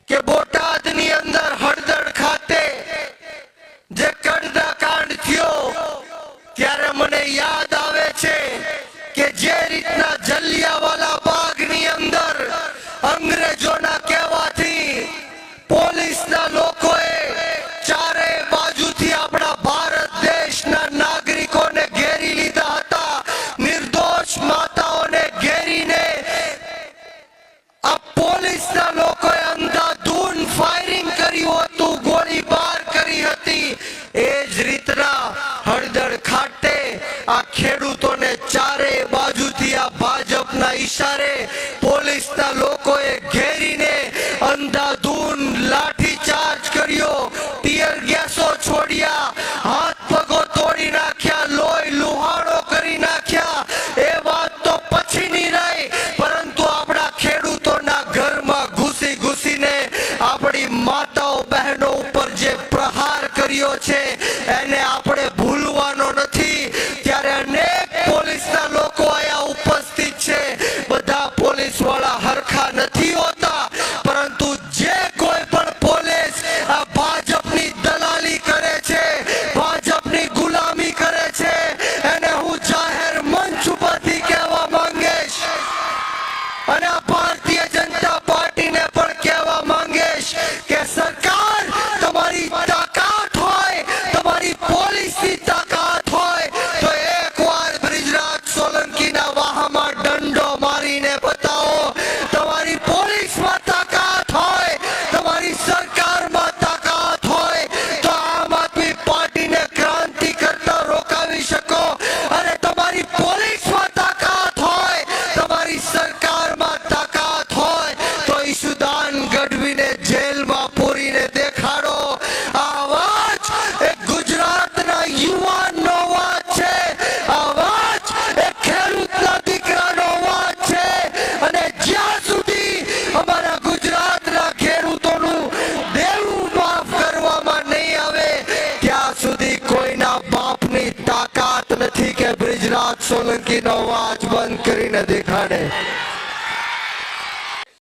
કે બોટાદની અંદર હળદળ ખાતે જે કડદા કાંડ થયો ત્યારે મને યાદ આવે છે કે જે રીતના જલિયાવાલા બાગની અંદર અંગ્રેજોના કહેવાથી પોલીસના લોકોએ ચારે બાજુથી આપણા ભારત દેશના નાગરિકોને ઘેરી લીધા હતા, નિર્દોષ માતાઓને ઘેરીને આ પોલીસના લોકોએ અંધાધૂન ફાયરિંગ કર્યું હતું, ગોળીબાર કરી હતી. એ જ રીતના હળદળ ખાતે આ ખેડૂતોને ચારે બાજુથી આ ભાજપના ઈશારે પોલીસના લોકોએ ઘેરીને અંધાધૂન લાઠીચાર્જ કર્યો, ટીયર ગેસો છોડ્યા, હાથ પગો તોડી નાખ્યા, લોહી લુહાણો કરી નાખ્યા. એ વાત તો પછીની રહી, પરંતુ આપણા ખેડૂતોના ઘરમાં ઘૂસી ઘૂસીને આપણી માતાઓ બહેનો ઉપર જે પ્રહાર કર્યો છે એને આપણે ભૂલવાનો નથી. ત્યારે અનેક પોલીસના લોકો અહીંયા ઉપસ્થિત છે. બધા પોલીસ વાળા હરખા નથી હોતા, પરંતુ જે કોઈ પણ પોલીસ આ ભાજપની દલાલી કરે છે, ભાજપની ગુલામી કરે છે, એને હું જાહેર મંચ ઉપરથી કહેવા માંગીશ અને આ ભારતીય જનતા પાર્ટીને પણ કહેવા માંગીશ કે સરકાર તમારી તાકાત હોય, તમારી પોલીસની તાકાત હોય તો એકવાર બ્રિજરાજ સોલંકીના વાહમાં દંડો મારીને બતાવો. તમારી પોલીસમાં તાકાત હોય, તમારી સરકારમાં તાકાત હોય તો આમ આદમી પાર્ટીને ક્રાંતિ કરતા રોકાવી શકો. અને તમારી પોલીસમાં તાકાત હોય, તમારી સરકારમાં તાકાત હોય તો ઈશુદાન ગઢવીને જેલમાં પૂરીને દેખાડો. આ અવાજ એ ગુજરાતના યુવાનનો અવાજ છે, આ અવાજ એ ખેડૂતના દીકરાનો અવાજ છે. અને જ્યાં સુધી અમારા ગુજરાતના ખેડૂતોનું દેવું માફ કરવામાં નહીં આવે ત્યાં સુધી કોઈના બાપની તાકાત નથી કે બ્રિજરાજ સોલંકીનો અવાજ બંધ કરીને દેખાડે.